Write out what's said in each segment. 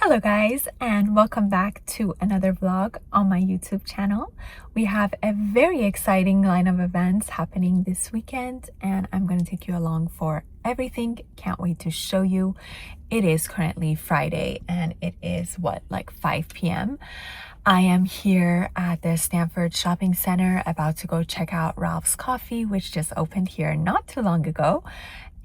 Hello guys, and welcome back to another vlog on my YouTube channel. We have a very exciting line of events happening this weekend and I'm going to take you along for everything. Can't wait to show you. It is currently Friday and it is like 5 p.m. I am here at the Stanford Shopping Center about to go check out Ralph's Coffee, which just opened here not too long ago,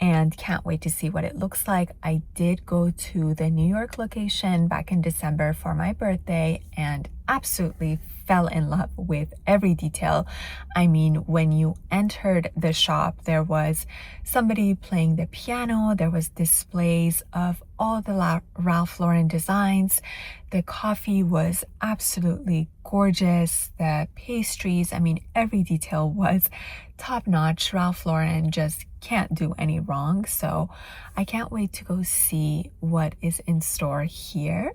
and can't wait to see what it looks like. I did go to the New York location back in December for my birthday and absolutely fell in love with every detail. I mean, when you entered the shop, there was somebody playing the piano, there was displays of all the Ralph Lauren designs. The coffee was absolutely gorgeous. The pastries, I mean, every detail was top notch. Ralph Lauren just can't do any wrong. So I can't wait to go see what is in store here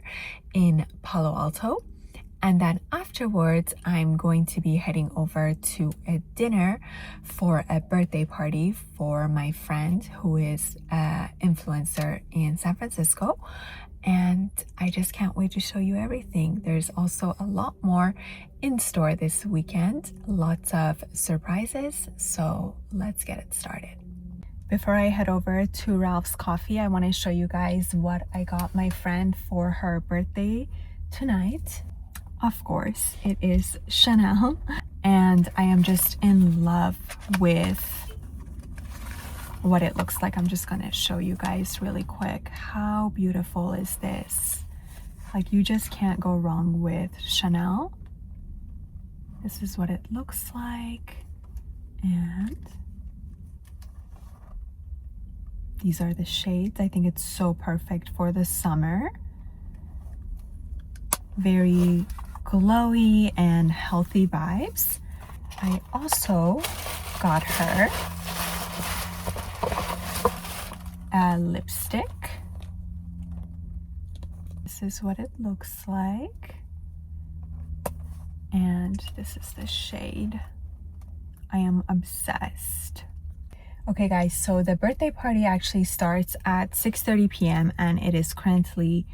in Palo Alto. And then afterwards, I'm going to be heading over to a dinner for a birthday party for my friend who is an influencer in San Francisco. And I just can't wait to show you everything. There's also a lot more in store this weekend, lots of surprises. So let's get it started. Before I head over to Ralph's Coffee, I want to show you guys what I got my friend for her birthday tonight. Of course, it is Chanel, and I am just in love with what it looks like. I'm just gonna show you guys really quick. How beautiful is this? Like, you just can't go wrong with Chanel. This is what it looks like, and these are the shades. I think it's so perfect for the summer. Very glowy and healthy vibes. I also got her a lipstick. This is what it looks like. And this is the shade. I am obsessed. Okay guys, so the birthday party actually starts at 6:30 p.m. and it is currently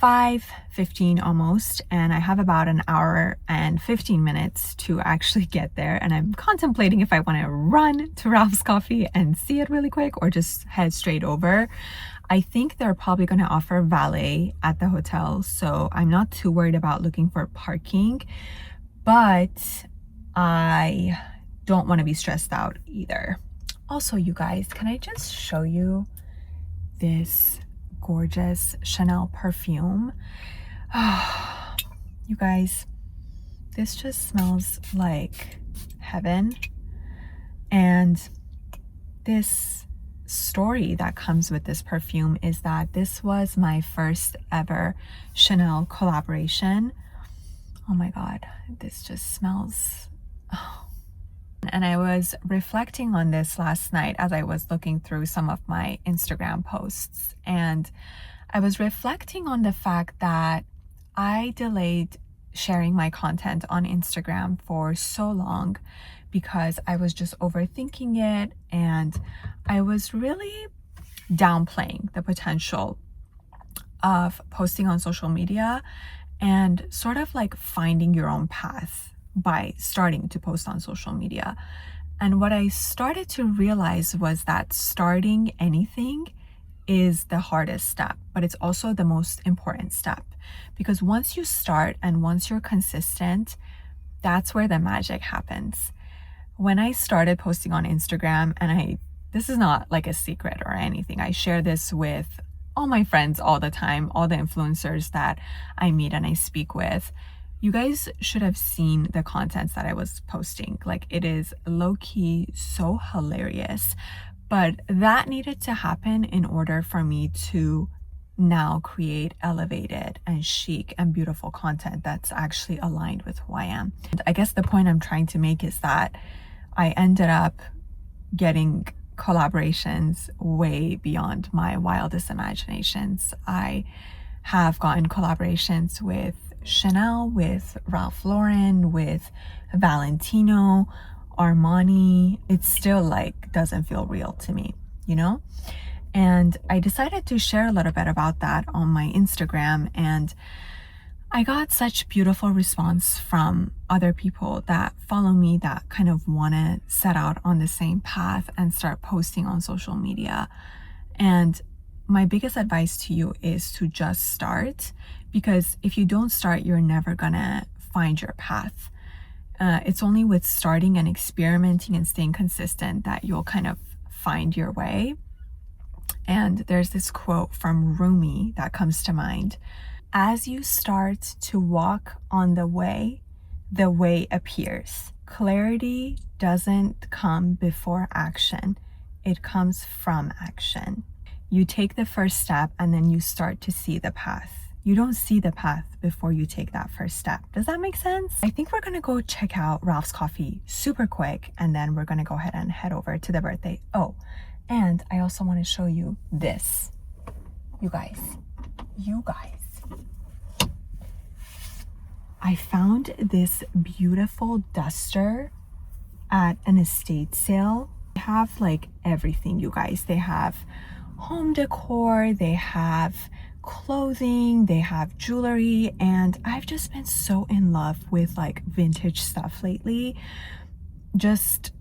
5:15 almost, and I have about an hour and 15 minutes to actually get there, and I'm contemplating if I want to run to Ralph's Coffee and see it really quick or just head straight over. I think they're probably going to offer valet at the hotel, so I'm not too worried about looking for parking, but I don't want to be stressed out either. Also, you guys, can I just show you this gorgeous Chanel perfume? You guys, this just smells like heaven. And this story that comes with this perfume is that this was my first ever Chanel collaboration. Oh my god, this just smells And I was reflecting on this last night as I was looking through some of my Instagram posts, and I was reflecting on the fact that I delayed sharing my content on Instagram for so long because I was just overthinking it, and I was really downplaying the potential of posting on social media and sort of like finding your own path by starting to post on social media. And what I started to realize was that starting anything is the hardest step, but it's also the most important step, because once you start and once you're consistent, that's where the magic happens. When I started posting on Instagram, and this is not like a secret or anything, I share this with all my friends all the time, all the influencers that I meet and I speak with. You guys should have seen the contents that I was posting. Like, it is low-key so hilarious, but that needed to happen in order for me to now create elevated and chic and beautiful content that's actually aligned with who I am. And I guess the point I'm trying to make is that I ended up getting collaborations way beyond my wildest imaginations. I have gotten collaborations with Chanel, with Ralph Lauren, with Valentino, Armani. It still like doesn't feel real to me, you know? And I decided to share a little bit about that on my Instagram, and I got such beautiful response from other people that follow me that kind of want to set out on the same path and start posting on social media. And my biggest advice to you is to just start, because if you don't start, you're never gonna find your path. It's only with starting and experimenting and staying consistent that you'll kind of find your way. And there's this quote from Rumi that comes to mind. As you start to walk on the way appears. Clarity doesn't come before action. It comes from action. You take the first step and then you start to see the path. You don't see the path before you take that first step. Does that make sense? I think we're gonna go check out Ralph's Coffee super quick, and then we're gonna go ahead and head over to the birthday. Oh, and I also want to show you this. You guys. I found this beautiful duster at an estate sale. They have like everything, you guys. They have home decor, they have clothing, they have jewelry, and I've just been so in love with like vintage stuff lately. Just,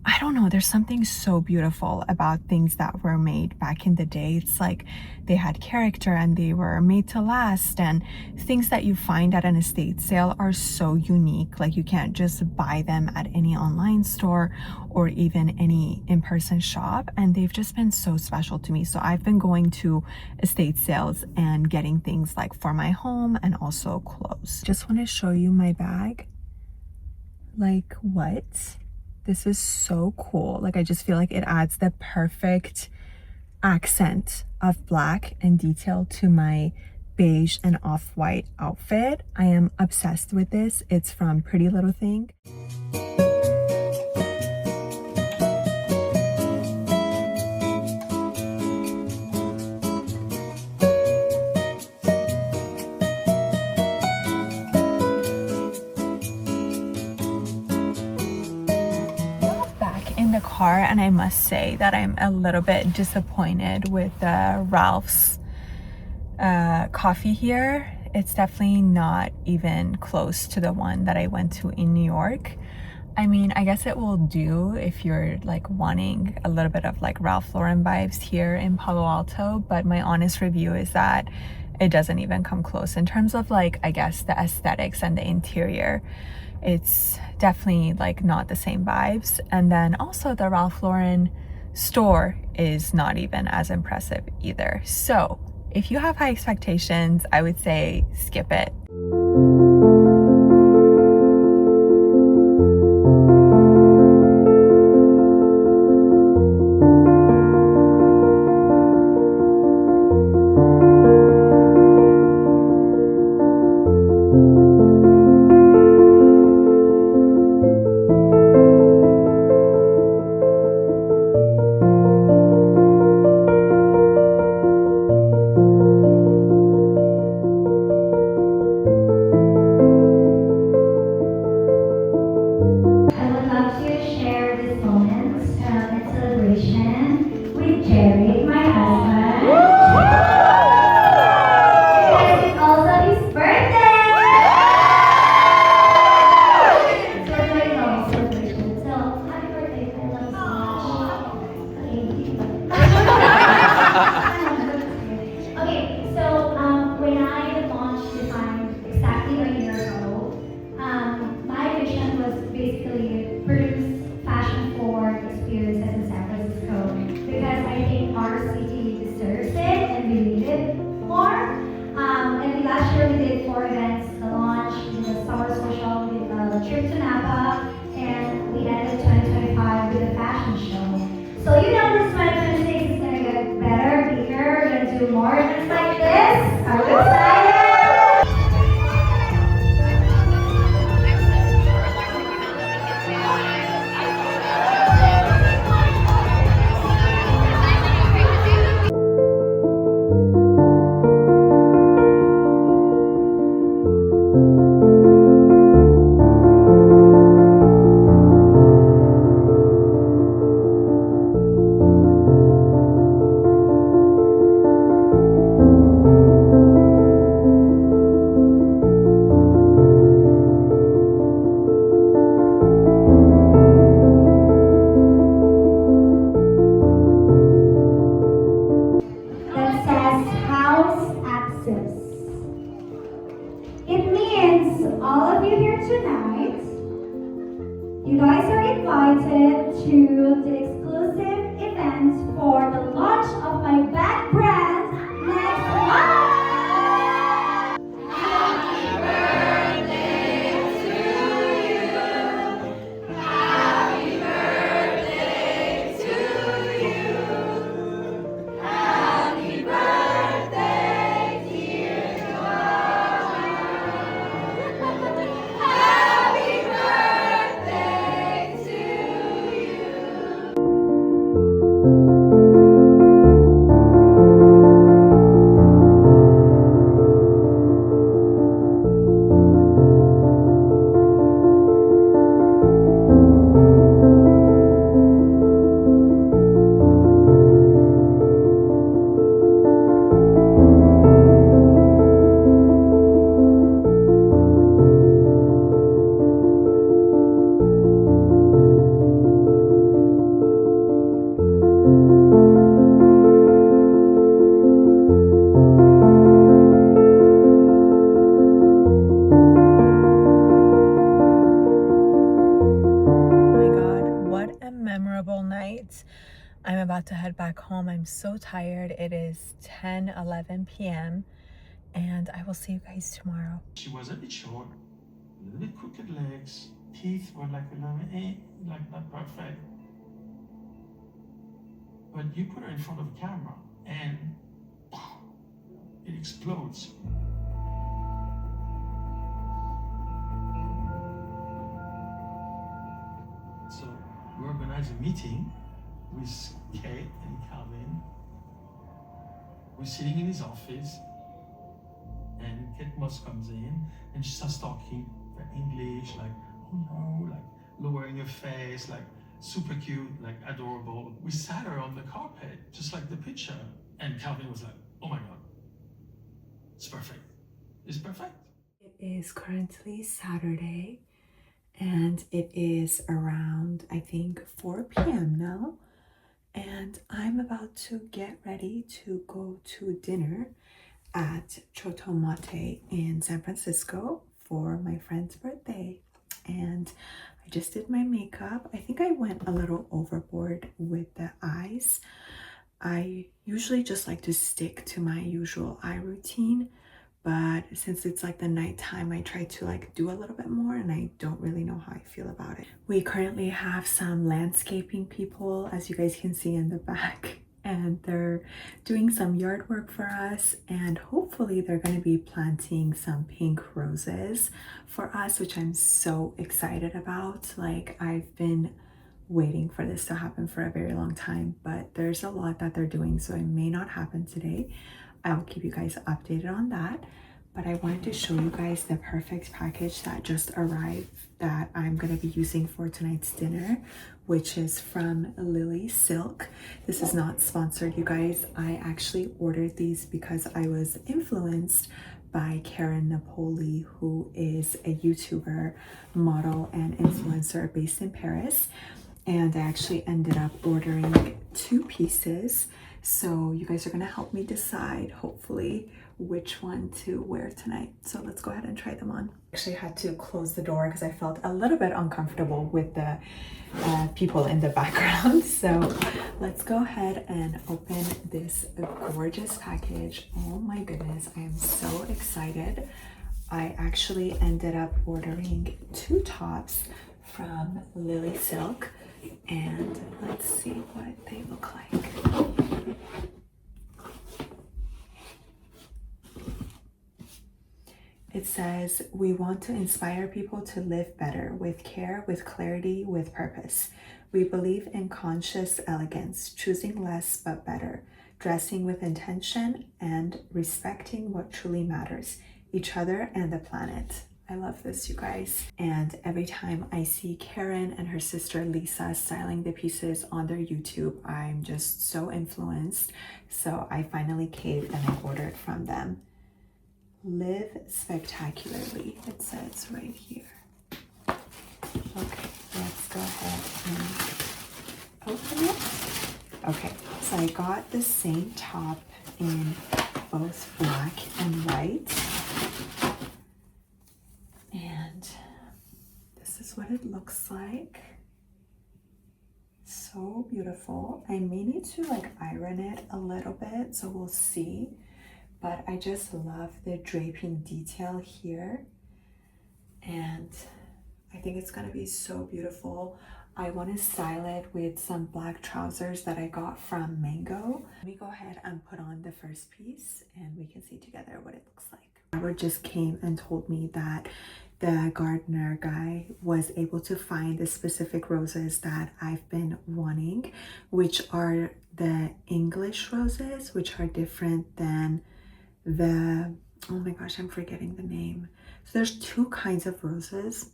I don't know, there's something so beautiful about things that were made back in the day. It's like they had character and they were made to last, and things that you find at an estate sale are so unique. Like you can't just buy them at any online store or even any in-person shop, and they've just been so special to me. So I've been going to estate sales and getting things like for my home and also clothes. Just want to show you my bag. Like, what? This is so cool. Like, I just feel like it adds the perfect accent of black and detail to my beige and off-white outfit. I am obsessed with this. It's from Pretty Little Thing. Car, and I must say that I'm a little bit disappointed with Ralph's coffee here. It's definitely not even close to the one that I went to in New York. I mean, I guess it will do if you're like wanting a little bit of like Ralph Lauren vibes here in Palo Alto, but my honest review is that it doesn't even come close in terms of like, I guess, the aesthetics and the interior. It's definitely like not the same vibes. And then also the Ralph Lauren store is not even as impressive either. So if you have high expectations, I would say skip it. all of you here tonight. You guys are invited to the exclusive event for the launch of my bag brand next month. Memorable night. I'm about to head back home. I'm so tired. It is 10:11 p.m. and I will see you guys tomorrow. She was a bit short, a little bit crooked legs, teeth were like a little like not perfect. But you put her in front of a camera and it explodes. So we organized a meeting with Kate and Calvin. We're sitting in his office and Kate Moss comes in and she starts talking English, like, oh no, like lowering her face, like super cute, like adorable. We sat her on the carpet, just like the picture. And Calvin was like, oh my God, it's perfect. It's perfect. It is currently Saturday and it is around, I think, 4 p.m. now. And I'm about to get ready to go to dinner at Chotomate in San Francisco for my friend's birthday. And I just did my makeup. I think I went a little overboard with the eyes. I usually just like to stick to my usual eye routine, but since it's like the nighttime, I try to like do a little bit more and I don't really know how I feel about it. We currently have some landscaping people, as you guys can see in the back, and they're doing some yard work for us, and hopefully they're going to be planting some pink roses for us, which I'm so excited about. Like, I've been waiting for this to happen for a very long time, but there's a lot that they're doing, so it may not happen today. I'll keep you guys updated on that. But I wanted to show you guys the perfect package that just arrived that I'm going to be using for tonight's dinner, which is from Lily Silk. This is not sponsored, you guys. I actually ordered these because I was influenced by Karen Napoli, who is a YouTuber, model, and influencer based in Paris. And I actually ended up ordering 2 pieces. So you guys are gonna help me decide, hopefully, which one to wear tonight. So let's go ahead and try them on. Actually had to close the door because I felt a little bit uncomfortable with the people in the background. So let's go ahead and open this gorgeous package. Oh my goodness, I am so excited. I actually ended up ordering 2 tops from Lily Silk, and let's see what they look like. It says, we want to inspire people to live better with care, with clarity, with purpose. We believe in conscious elegance, choosing less but better, dressing with intention, and respecting what truly matters, each other and the planet. I love this, you guys. And every time I see Karen and her sister Lisa styling the pieces on their YouTube, I'm just so influenced. So I finally caved and I ordered from them. Live spectacularly, it says right here. Okay, let's go ahead and open it. Okay, so I got the same top in both black and white. And it looks like. So beautiful. I may need to like iron it a little bit, so we'll see. But I just love the draping detail here. And I think it's gonna be so beautiful. I want to style it with some black trousers that I got from Mango. Let me go ahead and put on the first piece and we can see together what it looks like. Robert just came and told me that the gardener guy was able to find the specific roses that I've been wanting, which are the English roses, which are different than the, oh my gosh, I'm forgetting the name. So there's two kinds of roses.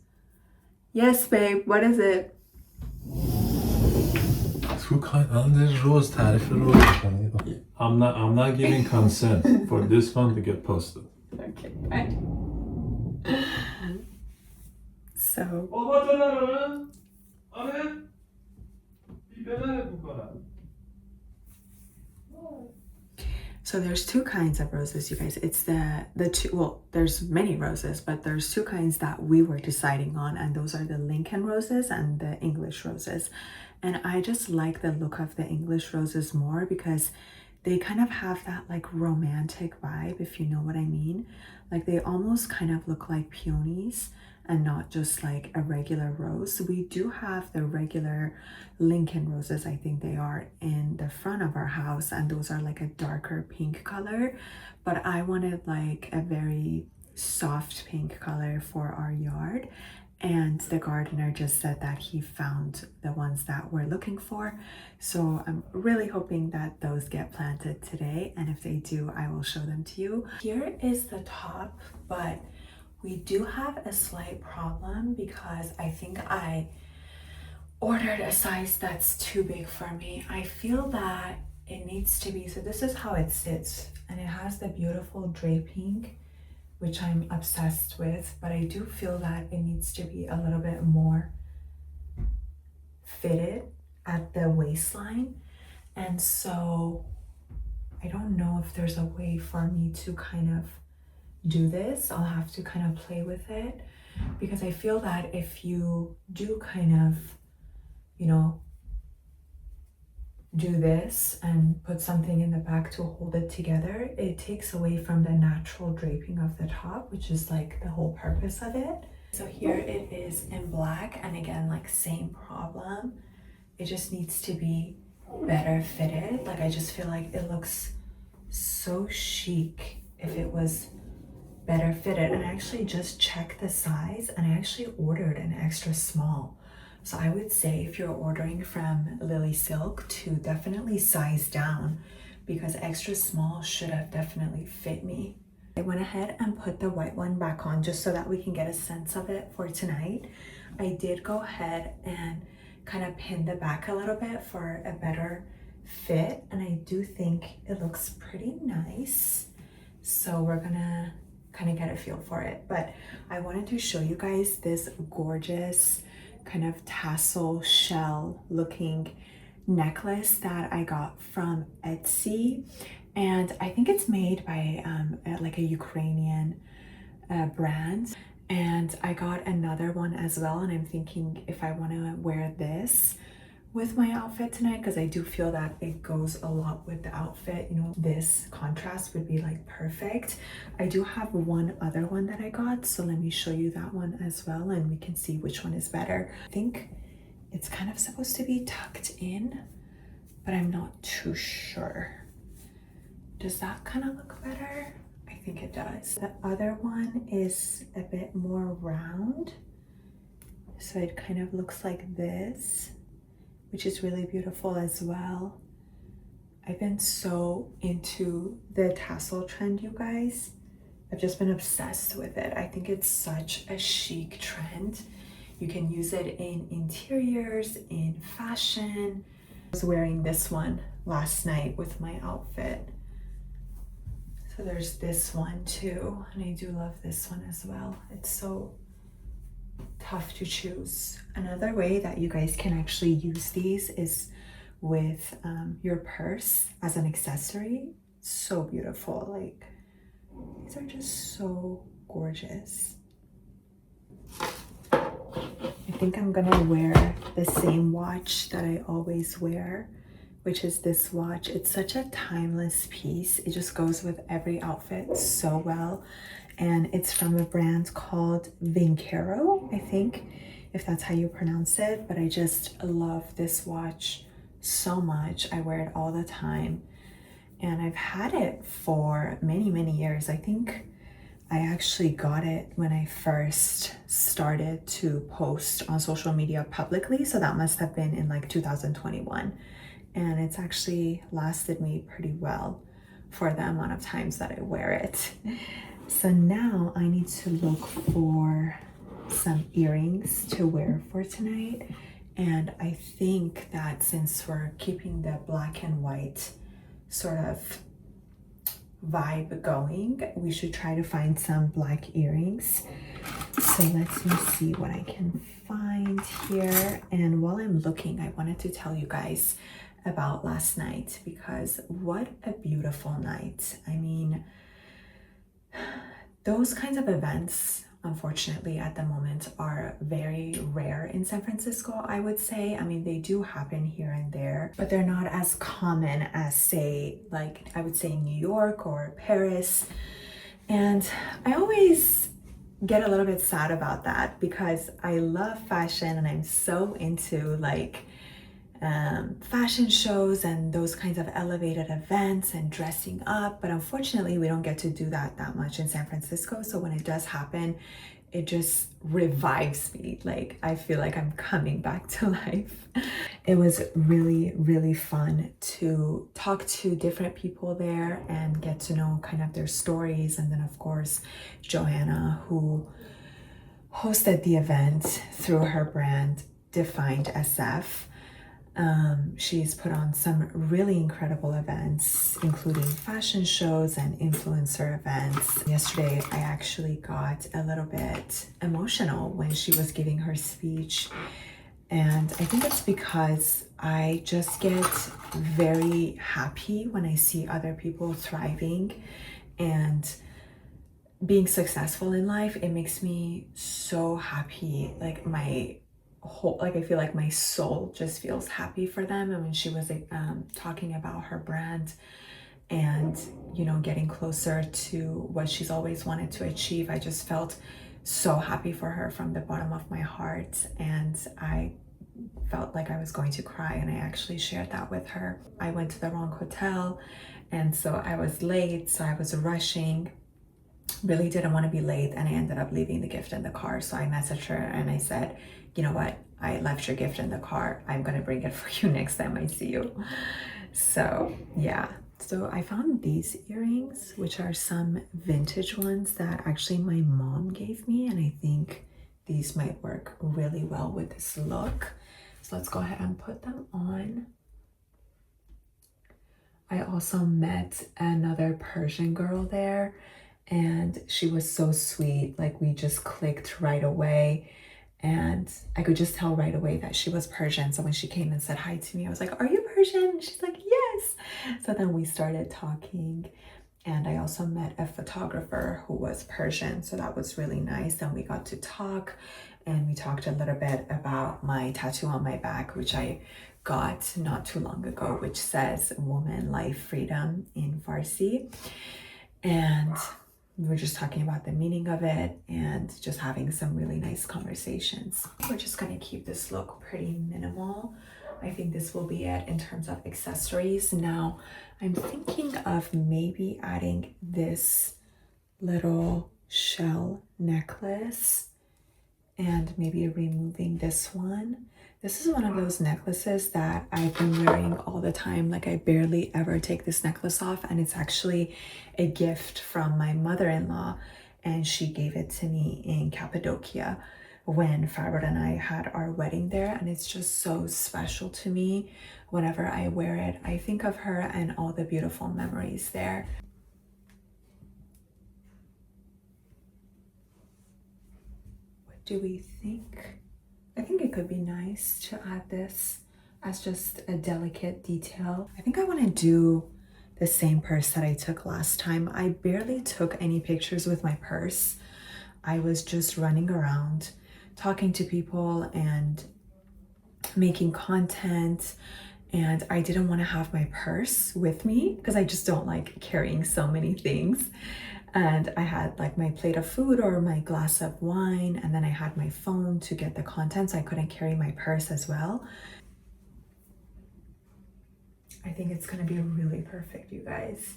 Yes, babe, what is it? Two kind there's rose تعریف rose کنی. I'm not giving consent for this one to get posted. Okay, right. So So there's two kinds of roses, you guys. It's the two, well, there's many roses, but there's two kinds that we were deciding on, and those are the Lincoln roses and the English roses. And I just like the look of the English roses more because they kind of have that like romantic vibe, if you know what I mean. Like they almost kind of look like peonies and not just like a regular rose. We do have the regular Lincoln roses, I think they are, in the front of our house, and those are like a darker pink color, but I wanted like a very soft pink color for our yard. And the gardener just said that he found the ones that we're looking for. So I'm really hoping that those get planted today. And if they do, I will show them to you. Here is the top, but we do have a slight problem because I think I ordered a size that's too big for me. I feel that it needs to be, so this is how it sits, and it has the beautiful draping, which I'm obsessed with, but I do feel that it needs to be a little bit more fitted at the waistline. And so I don't know if there's a way for me to kind of do this. I'll have to kind of play with it, because I feel that if you do kind of, you know, do this and put something in the back to hold it together, it takes away from the natural draping of the top, which is like the whole purpose of it. So here it is in black, and again, like same problem. It just needs to be better fitted. Like I just feel like it looks so chic if it was better fitted. And I actually just checked the size, and I actually ordered an extra small. So I would say if you're ordering from Lily Silk to definitely size down, because extra small should have definitely fit me. I went ahead and put the white one back on just so that we can get a sense of it for tonight. I did go ahead and kind of pin the back a little bit for a better fit, and I do think it looks pretty nice. So we're gonna kind of get a feel for it. But I wanted to show you guys this gorgeous kind of tassel shell looking necklace that I got from Etsy, and I think it's made by like a Ukrainian brand. And I got another one as well, and I'm thinking if I want to wear this with my outfit tonight, because I do feel that it goes a lot with the outfit, you know, this contrast would be like perfect. I do have one other one that I got, so let me show you that one as well, and we can see which one is better. I think it's kind of supposed to be tucked in, but I'm not too sure. Does that kind of look better? I think it does. The other one is a bit more round, so it kind of looks like this, which is really beautiful as well. I've been so into the tassel trend, you guys. I've just been obsessed with it. I think it's such a chic trend. You can use it in interiors, in fashion. I was wearing this one last night with my outfit. So there's this one too, and I do love this one as well. It's so tough to choose. Another way that you guys can actually use these is with your purse as an accessory. So beautiful. Like, these are just so gorgeous. I think I'm gonna wear the same watch that I always wear, which is this watch. It's such a timeless piece. It just goes with every outfit so well. And it's from a brand called Vincero, I think, if that's how you pronounce it. But I just love this watch so much. I wear it all the time. And I've had it for many, many years. I think I actually got it when I first started to post on social media publicly. So that must have been in like 2021. And it's actually lasted me pretty well for the amount of times that I wear it. So now I need to look for some earrings to wear for tonight. And I think that since we're keeping the black and white sort of vibe going, we should try to find some black earrings. So let me see what I can find here. And while I'm looking, I wanted to tell you guys about last night, because what a beautiful night. I mean, those kinds of events, unfortunately, at the moment are very rare in San Francisco, I would say. I mean, they do happen here and there, but they're not as common as, say, like I would say New York or Paris. And I always get a little bit sad about that, because I love fashion and I'm so into like fashion shows and those kinds of elevated events and dressing up, but unfortunately we don't get to do that much in San Francisco. So when it does happen, it just revives me. Like I feel like I'm coming back to life. It was really, really fun to talk to different people there and get to know kind of their stories. And then of course Joanna, who hosted the event through her brand Defined SF. She's put on some really incredible events, including fashion shows and influencer events. Yesterday, I actually got a little bit emotional when she was giving her speech. And I think it's because I just get very happy when I see other people thriving and being successful in life. It makes me so happy. Like I feel like my soul just feels happy for them. And when she was talking about her brand and, you know, getting closer to what she's always wanted to achieve, I just felt so happy for her from the bottom of my heart. And I felt like I was going to cry, and I actually shared that with her. I went to the wrong hotel, and so I was late, so I was rushing. Really didn't want to be late, and I ended up leaving the gift in the car. So I messaged her and I said, you know what, I left your gift in the car. I'm gonna bring it for you next time I see you. So yeah, so I found these earrings, which are some vintage ones that actually my mom gave me, and I think these might work really well with this look. So let's go ahead and put them on. I also met another Persian girl there, and she was so sweet. Like we just clicked right away, and I could just tell right away that she was Persian. So when she came and said hi to me, I was like, are you Persian? And she's like, yes. So then we started talking, and I also met a photographer who was Persian. So that was really nice. And we got to talk, and we talked a little bit about my tattoo on my back, which I got not too long ago, which says Woman, Life, Freedom in Farsi. And we were just talking about the meaning of it and just having some really nice conversations. We're just gonna keep this look pretty minimal. I think this will be it in terms of accessories. Now, I'm thinking of maybe adding this little shell necklace and maybe removing this one. This is one of those necklaces that I've been wearing all the time. Like I barely ever take this necklace off, and it's actually a gift from my mother-in-law, and she gave it to me in Cappadocia when Farad and I had our wedding there, and it's just so special to me. Whenever I wear it, I think of her and all the beautiful memories there. What do we think? I think it could be nice to add this as just a delicate detail. I think I want to do the same purse that I took last time. I barely took any pictures with my purse. I was just running around talking to people and making content, and I didn't want to have my purse with me because I just don't like carrying so many things. And I had like my plate of food or my glass of wine, and then I had my phone to get the content, so I couldn't carry my purse as well. I think it's gonna be really perfect, you guys.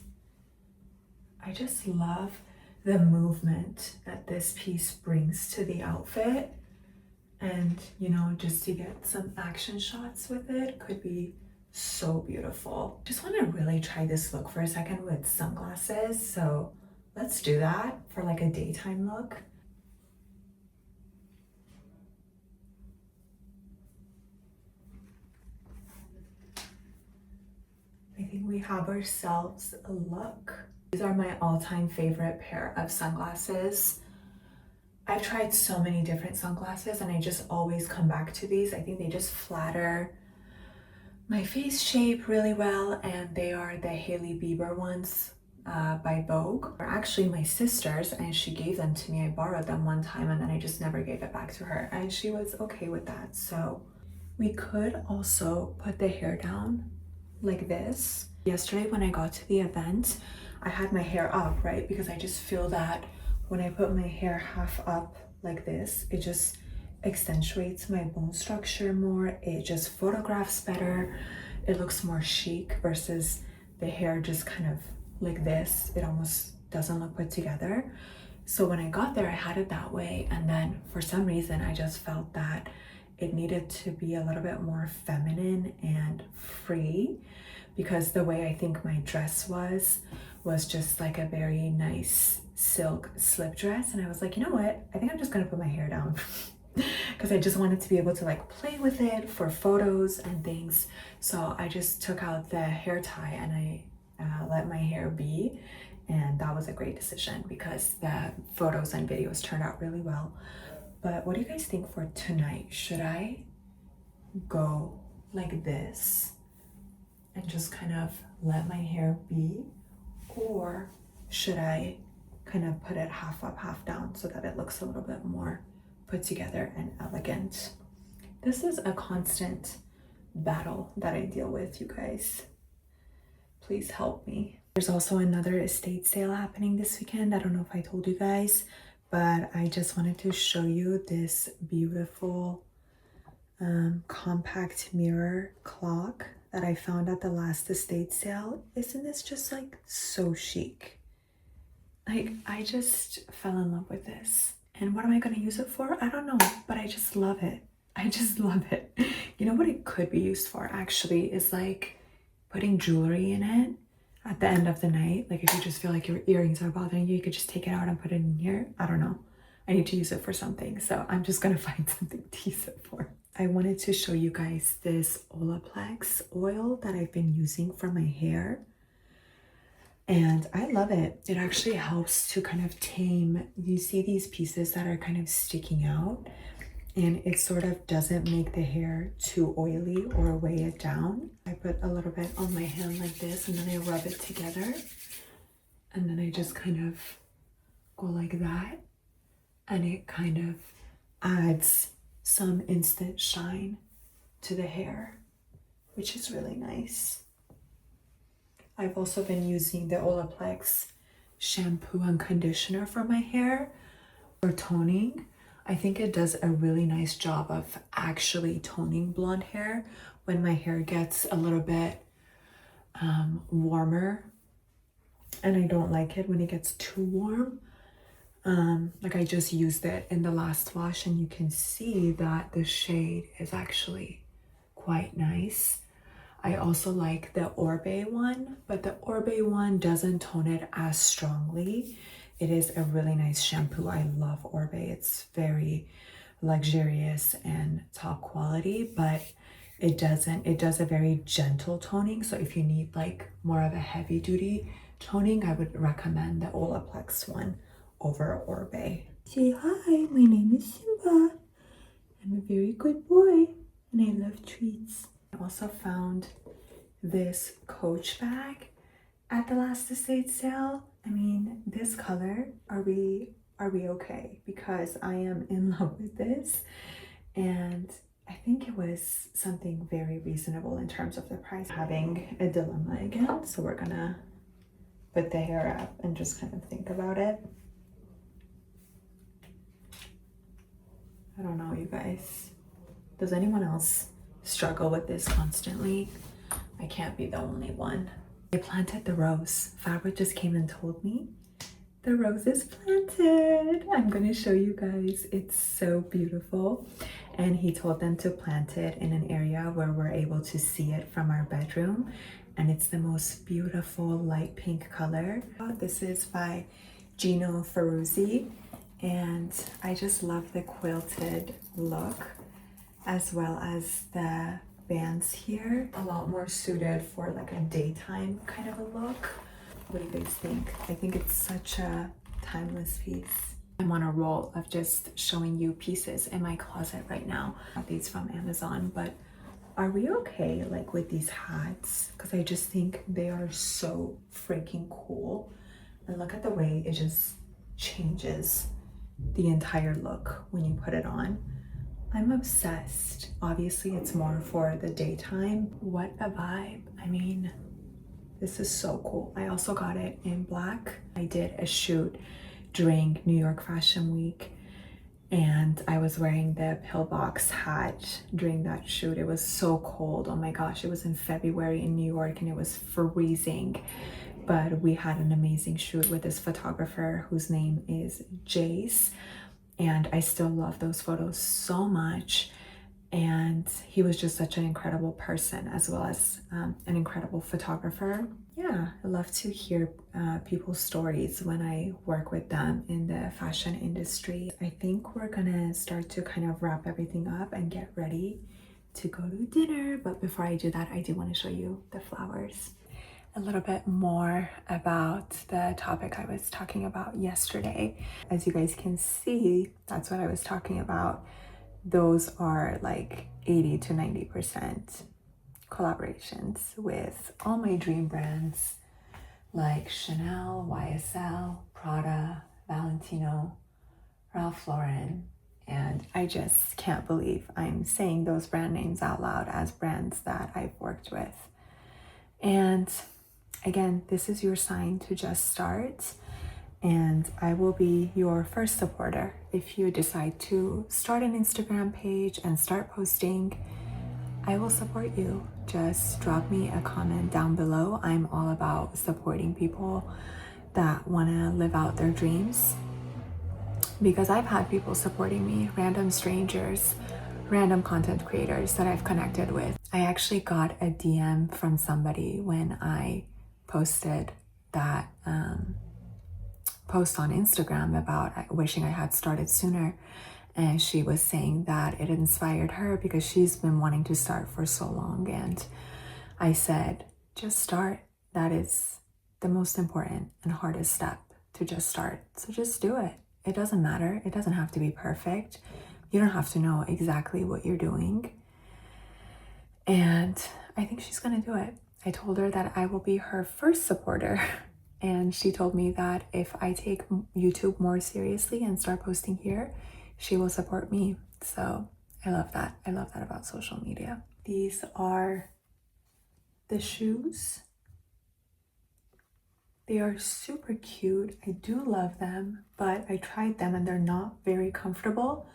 I just love the movement that this piece brings to the outfit. And, you know, just to get some action shots with it could be so beautiful. Just want to really try this look for a second with sunglasses. So let's do that for like a daytime look. I think we have ourselves a look. These are my all-time favorite pair of sunglasses. I've tried so many different sunglasses and I just always come back to these. I think they just flatter my face shape really well, and they are the Hailey Bieber ones by Vogue. They're actually my sister's and she gave them to me. I borrowed them one time and then I just never gave it back to her, and she was okay with that. So we could also put the hair down like this. Yesterday when I got to the event, I had my hair up, right? Because I just feel that when I put my hair half up like this, it just accentuates my bone structure more. It just photographs better. It looks more chic versus the hair just kind of like this. It almost doesn't look put together. So when I got there, I had it that way. And then for some reason, I just felt that it needed to be a little bit more feminine and free, because the way I think my dress was just like a very nice silk slip dress. And I was like, you know what? I think I'm just gonna put my hair down because I just wanted to be able to like play with it for photos and things. So I just took out the hair tie and I let my hair be. And that was a great decision because the photos and videos turned out really well. But what do you guys think for tonight? Should I go like this and just kind of let my hair be? Or should I kind of put it half up, half down so that it looks a little bit more put together and elegant? This is a constant battle that I deal with, you guys. Please help me. There's also another estate sale happening this weekend. I don't know if I told you guys, but I just wanted to show you this beautiful compact mirror clock that I found at the last estate sale. Isn't this just like so chic? Like, I just fell in love with this. And what am I going to use it for? I don't know, but I just love it. I just love it. You know what it could be used for actually is like putting jewelry in it at the end of the night. Like if you just feel like your earrings are bothering you, you could just take it out and put it in here. I don't know. I need to use it for something. So I'm just going to find something to use it for. I wanted to show you guys this Olaplex oil that I've been using for my hair. And I love it. It actually helps to kind of tame, you see these pieces that are kind of sticking out, and it sort of doesn't make the hair too oily or weigh it down. I put a little bit on my hand like this, and then I rub it together, and then I just kind of go like that, and it kind of adds some instant shine to the hair, which is really nice. I've also been using the Olaplex shampoo and conditioner for my hair for toning. I think it does a really nice job of actually toning blonde hair when my hair gets a little bit warmer, and I don't like it when it gets too warm. Like I just used it in the last wash, and you can see that the shade is actually quite nice. I also like the Orbe one, but the Orbe one doesn't tone it as strongly. It is a really nice shampoo. I love Orbe. It's very luxurious and top quality, but it does a very gentle toning. So if you need like more of a heavy duty toning, I would recommend the Olaplex one over Orbe. Say hi, my name is Simba. I'm a very good boy and I love treats. I also found this Coach bag at the last estate sale. I mean, this color, are we are we okay? Because I am in love with this, and I think it was something very reasonable in terms of the price. Having a dilemma again, so we're gonna put the hair up and just kind of think about it. I don't know, you guys. Does anyone else struggle with this constantly? I can't be the only one. I planted the rose. Fabric just came and told me the rose is planted. I'm gonna show you guys. It's so beautiful. And he told them to plant it in an area where we're able to see it from our bedroom. And it's the most beautiful light pink color. This is by Gino Ferruzzi. And I just love the quilted look, as well as the bands here. A lot more suited for like a daytime kind of a look. What do you guys think? I think it's such a timeless piece. I'm on a roll of just showing you pieces in my closet right now. Got these from Amazon, but are we okay like with these hats? Because I just think they are so freaking cool. And look at the way it just changes the entire look when you put it on. I'm obsessed. Obviously it's more for the daytime. What a vibe. I mean, this is so cool. I also got it in black. I did a shoot during New York Fashion Week, and I was wearing the pillbox hat during that shoot. It was so cold. Oh my gosh, it was in February in New York and it was freezing. But we had an amazing shoot with this photographer whose name is Jace. And I still love those photos so much. And he was just such an incredible person, as well as an incredible photographer. Yeah, I love to hear people's stories when I work with them in the fashion industry. I think we're gonna start to kind of wrap everything up and get ready to go to dinner. But before I do that, I do want to show you the flowers. A little bit more about the topic I was talking about yesterday. As you guys can see, that's what I was talking about. Those are like 80 to 90% collaborations with all my dream brands like Chanel, YSL, Prada, Valentino, Ralph Lauren. And I just can't believe I'm saying those brand names out loud as brands that I've worked with. And again, this is your sign to just start, and I will be your first supporter. If you decide to start an Instagram page and start posting, I will support you. Just drop me a comment down below. I'm all about supporting people that want to live out their dreams, because I've had people supporting me, random strangers, random content creators that I've connected with. I actually got a DM from somebody when I posted that post on Instagram about wishing I had started sooner, and she was saying that it inspired her because she's been wanting to start for so long. And I said, just start. That is the most important and hardest step, to just start. So just do it. It doesn't matter. It doesn't have to be perfect. You don't have to know exactly what you're doing. And I think she's gonna do it. I told her that I will be her first supporter, and she told me that if I take YouTube more seriously and start posting here, she will support me. So I love that. I love that about social media. These are the shoes. They are super cute. I do love them, but I tried them and they're not very comfortable.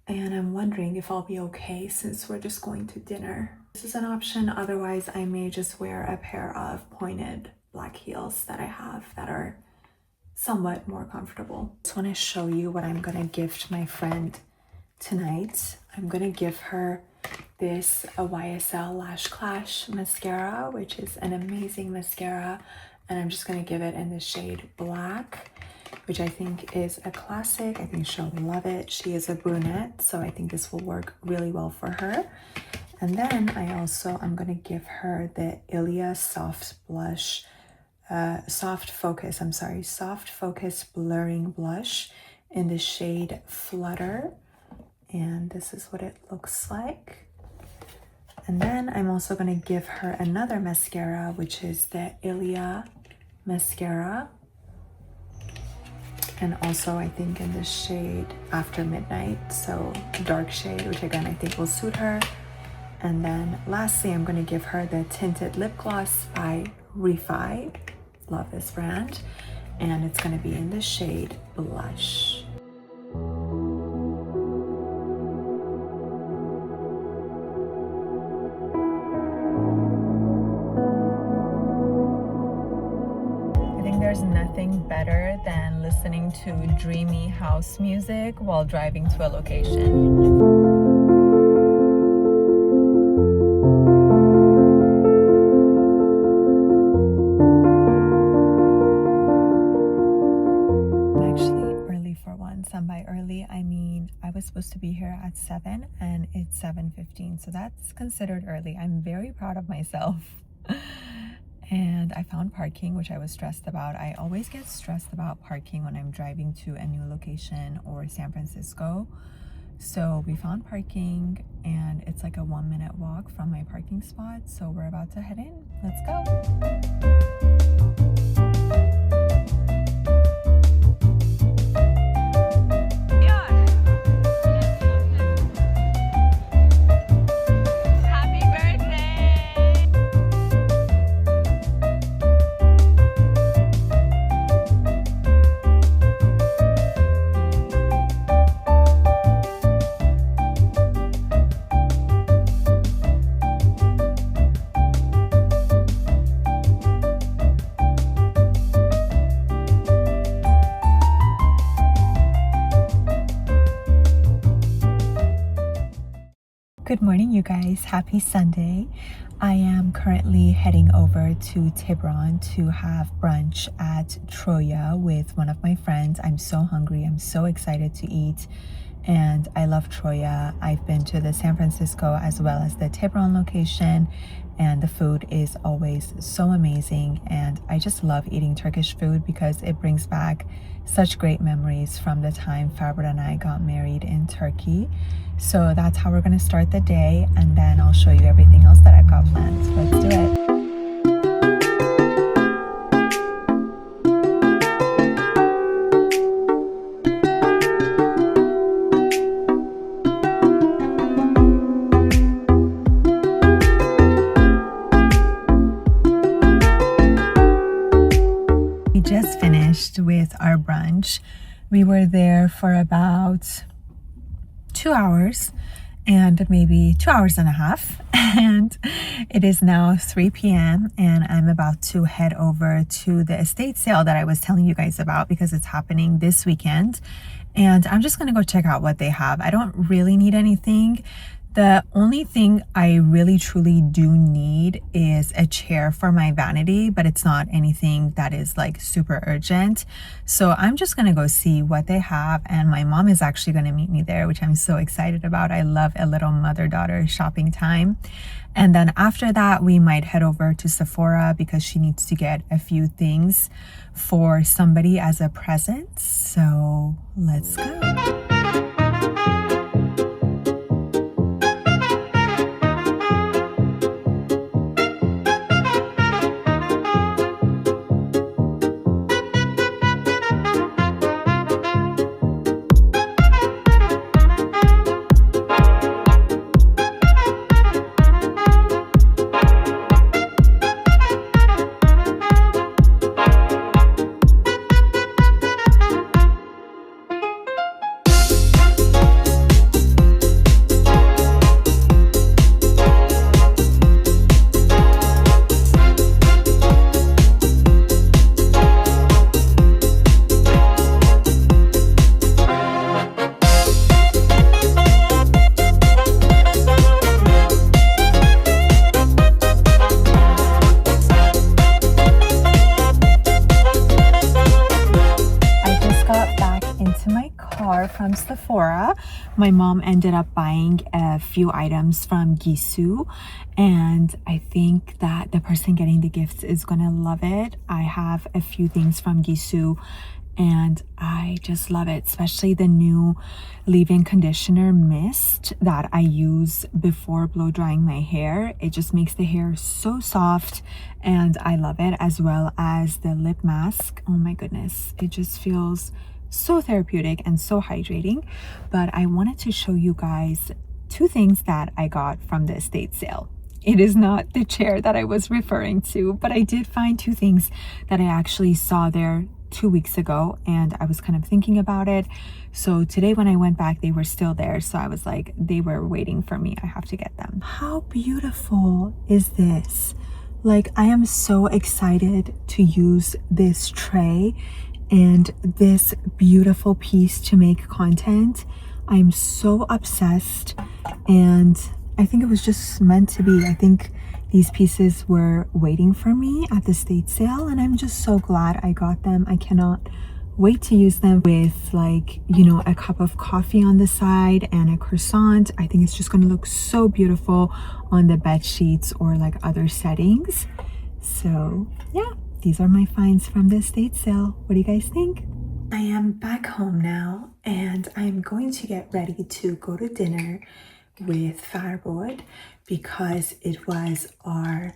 And I'm wondering if I'll be okay since we're just going to dinner. This is an option. Otherwise, I may just wear a pair of pointed black heels that I have that are somewhat more comfortable. I just want to show you what I'm gonna gift my friend tonight. I'm gonna give her this YSL Lash Clash mascara, which is an amazing mascara. And I'm just gonna give it in the shade Black, which I think is a classic. I think she'll love it. She is a brunette, so I think this will work really well for her. And then I'm gonna give her the Ilia Soft Blush, Soft Focus Blurring Blush in the shade Flutter. And this is what it looks like. And then I'm also gonna give her another mascara, which is the Ilia mascara. and also I think in the shade After Midnight, so dark shade, which again I think will suit her. And then lastly, I'm going to give her the tinted lip gloss by Refi. Love this brand. And it's going to be in the shade Blush. I think there's nothing better than listening to dreamy house music while driving to a location. And by early, I mean I was supposed to be here at 7 and it's 7:15, so that's considered early. I'm very proud of myself. And I found parking, which I was stressed about. I always get stressed about parking when I'm driving to a new location or San Francisco. So we found parking and it's like a 1-minute walk from my parking spot, so we're about to head in. Let's go. Good morning, you guys. Happy Sunday. I am currently heading over to Tiburon to have brunch at Troya with one of my friends. I'm so hungry. I'm so excited to eat. And I love Troya. I've been to the San Francisco as well as the Tiburon location, and the food is always so amazing. And I just love eating Turkish food because it brings back such great memories from the time Fabric and I got married in Turkey. So that's how we're going to start the day, and then I'll show you everything else that I've got planned. Let's do it. We just finished with our brunch. We were there for about 2 hours and maybe 2 hours and a half, and it is now 3 p.m. and I'm about to head over to the estate sale that I was telling you guys about because it's happening this weekend, and I'm just gonna go check out what they have. I don't really need anything. The only thing I really truly do need is a chair for my vanity, but it's not anything that is like super urgent. So I'm just gonna go see what they have, and my mom is actually gonna meet me there, which I'm so excited about. I love a little mother-daughter shopping time. And then after that, we might head over to Sephora because she needs to get a few things for somebody as a present. So let's go. From Sephora. My mom ended up buying a few items from Gisou, and I think that the person getting the gifts is gonna love it. I have a few things from Gisou and I just love it, especially the new leave-in conditioner mist that I use before blow drying my hair. It just makes the hair so soft and I love it, as well as the lip mask. Oh my goodness, it just feels so therapeutic and so hydrating. But I wanted to show you guys two things that I got from the estate sale. It is not the chair that I was referring to, but I did find two things that I actually saw there 2 weeks ago, and I was kind of thinking about it. So today when I went back, they were still there. So I was like, they were waiting for me. I have to get them. How beautiful is this? Like, I am so excited to use this tray and this beautiful piece to make content. I'm so obsessed, and I think it was just meant to be. I think these pieces were waiting for me at the estate sale, and I'm just so glad I got them. I cannot wait to use them with, like, you know, a cup of coffee on the side and a croissant. I think it's just going to look so beautiful on the bed sheets or like other settings. So yeah, these are my finds from the estate sale. What do you guys think? I am back home now, and I'm going to get ready to go to dinner with Farbod because it was our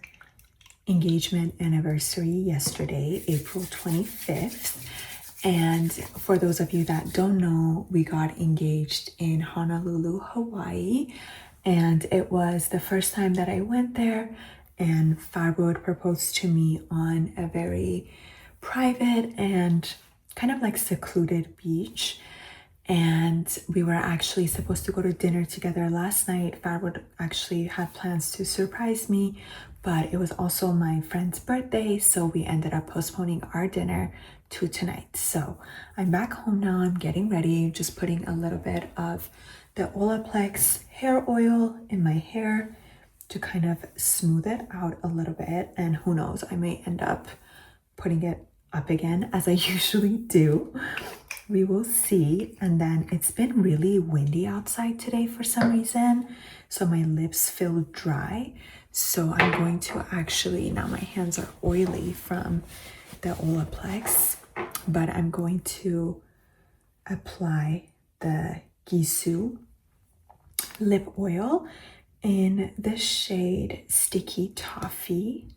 engagement anniversary yesterday, April 25th. And for those of you that don't know, we got engaged in Honolulu, Hawaii, and it was the first time that I went there, and Farbod proposed to me on a very private and kind of like secluded beach. And we were actually supposed to go to dinner together last night. Farbod actually had plans to surprise me, but it was also my friend's birthday, so we ended up postponing our dinner to tonight. So I'm back home now. I'm getting ready, just putting a little bit of the Olaplex hair oil in my hair to kind of smooth it out a little bit. And who knows, I may end up putting it up again as I usually do. We will see. And then it's been really windy outside today for some reason, so my lips feel dry. So I'm going to actually, now my hands are oily from the Olaplex, but I'm going to apply the Gisou lip oil in the shade Sticky Toffee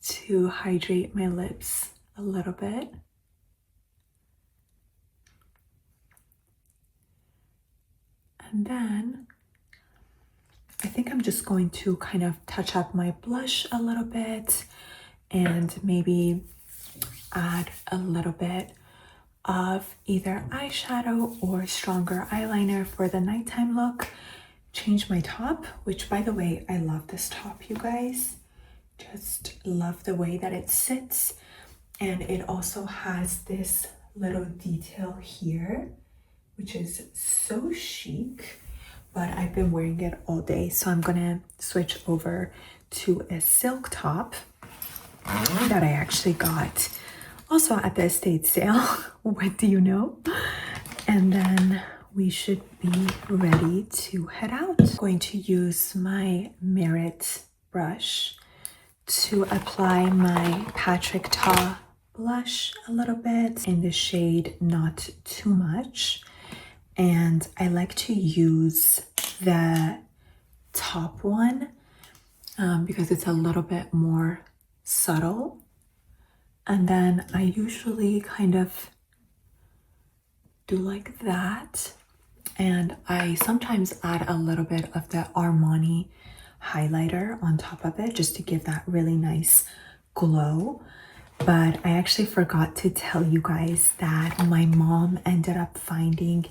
to hydrate my lips a little bit. And then I think I'm just going to kind of touch up my blush a little bit and maybe add a little bit of either eyeshadow or stronger eyeliner for the nighttime look. Change my top, which, by the way, I love this top, you guys. Just love the way that it sits. And it also has this little detail here, which is so chic, but I've been wearing it all day. So I'm gonna switch over to a silk top that I actually got also at the estate sale. What do you know? And then we should be ready to head out. I'm going to use my Merit brush to apply my Patrick Ta blush a little bit in the shade Not Too Much. And I like to use the top one because it's a little bit more subtle. And then I usually kind of do like that. And I sometimes add a little bit of the Armani highlighter on top of it just to give that really nice glow. But I actually forgot to tell you guys that my mom ended up finding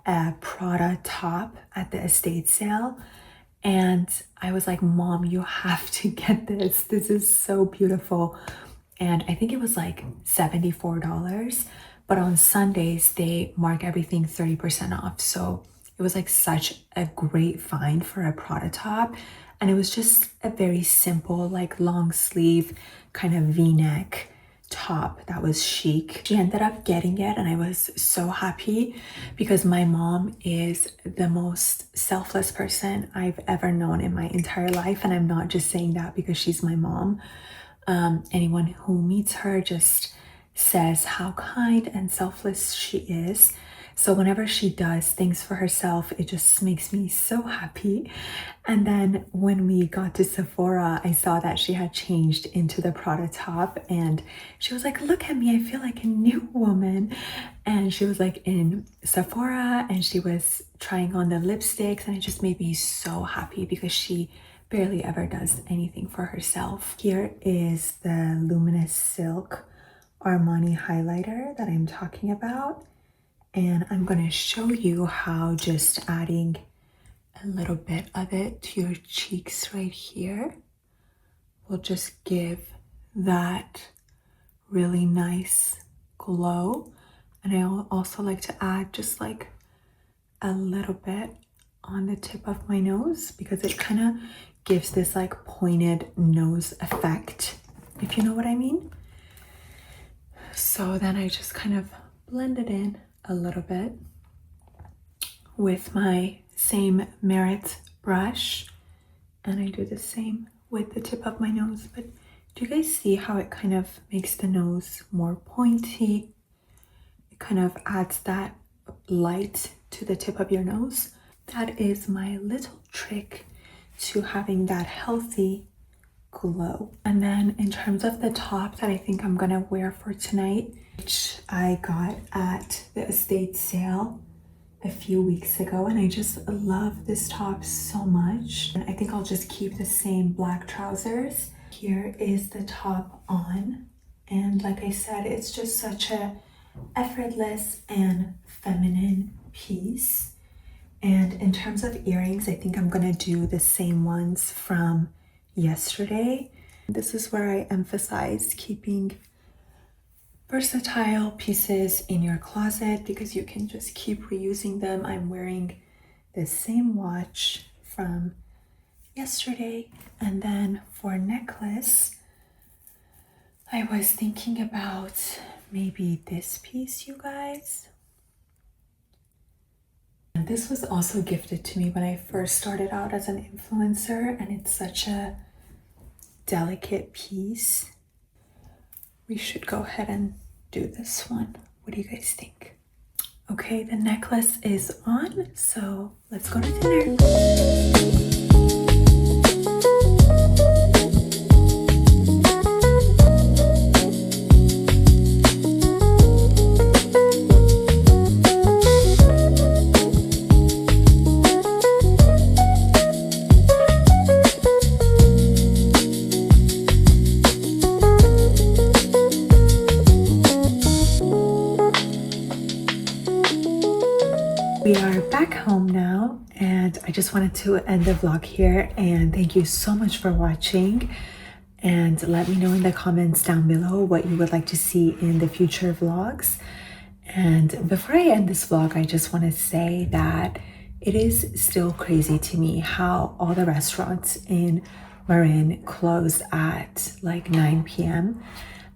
a Prada top at the estate sale. And I was like, Mom, you have to get this. This is so beautiful. And I think it was like $74. But on Sundays, they mark everything 30% off. So it was like such a great find for a Prada top. And it was just a very simple, like long sleeve kind of V-neck top that was chic. She ended up getting it, and I was so happy because my mom is the most selfless person I've ever known in my entire life. And I'm not just saying that because she's my mom. Anyone who meets her just says how kind and selfless she is. So whenever she does things for herself, it just makes me so happy. And then when we got to Sephora, I saw that she had changed into the Prada top, and she was like, look at me, I feel like a new woman. And and she was like in Sephora and she was trying on the lipsticks, and it just made me so happy because she barely ever does anything for herself. Here is the Luminous Silk Armani highlighter that I'm talking about, and I'm going to show you how just adding a little bit of it to your cheeks right here will just give that really nice glow. And I also like to add just like a little bit on the tip of my nose because it kind of gives this like pointed nose effect, if you know what I mean. So then I just kind of blend it in a little bit with my same Merit brush, and I do the same with the tip of my nose. But do you guys see how it kind of makes the nose more pointy? It kind of adds that light to the tip of your nose. That is my little trick to having that healthy glow. And then in terms of the top that I think I'm gonna wear for tonight, which I got at the estate sale a few weeks ago, and I just love this top so much. And I think I'll just keep the same black trousers. Here is the top on, and like I said, it's just such a effortless and feminine piece. And in terms of earrings, I think I'm gonna do the same ones from yesterday. This is where I emphasize keeping versatile pieces in your closet because you can just keep reusing them. I'm wearing the same watch from yesterday. And then for necklace, I was thinking about maybe this piece, you guys. And this was also gifted to me when I first started out as an influencer, and it's such a delicate piece. We should go ahead and do this one. What do you guys think? Okay, the necklace is on, so let's go to dinner. We are back home now, and I just wanted to end the vlog here, and thank you so much for watching, and let me know in the comments down below what you would like to see in the future vlogs. And before I end this vlog, I just want to say that it is still crazy to me how all the restaurants in Marin close at like 9 p.m.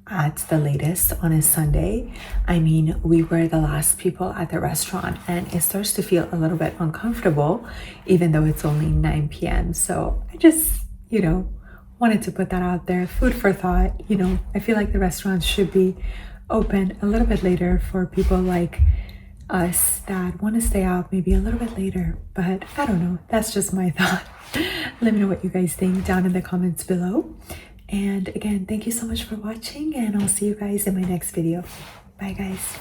at the latest on a Sunday. I mean, we were the last people at the restaurant, and it starts to feel a little bit uncomfortable, even though it's only 9 p.m. So I just, wanted to put that out there. Food for thought. I feel like the restaurants should be open a little bit later for people like us that want to stay out maybe a little bit later. But I don't know. That's just my thought. Let me know what you guys think down in the comments below. And again, thank you so much for watching, and I'll see you guys in my next video. Bye guys.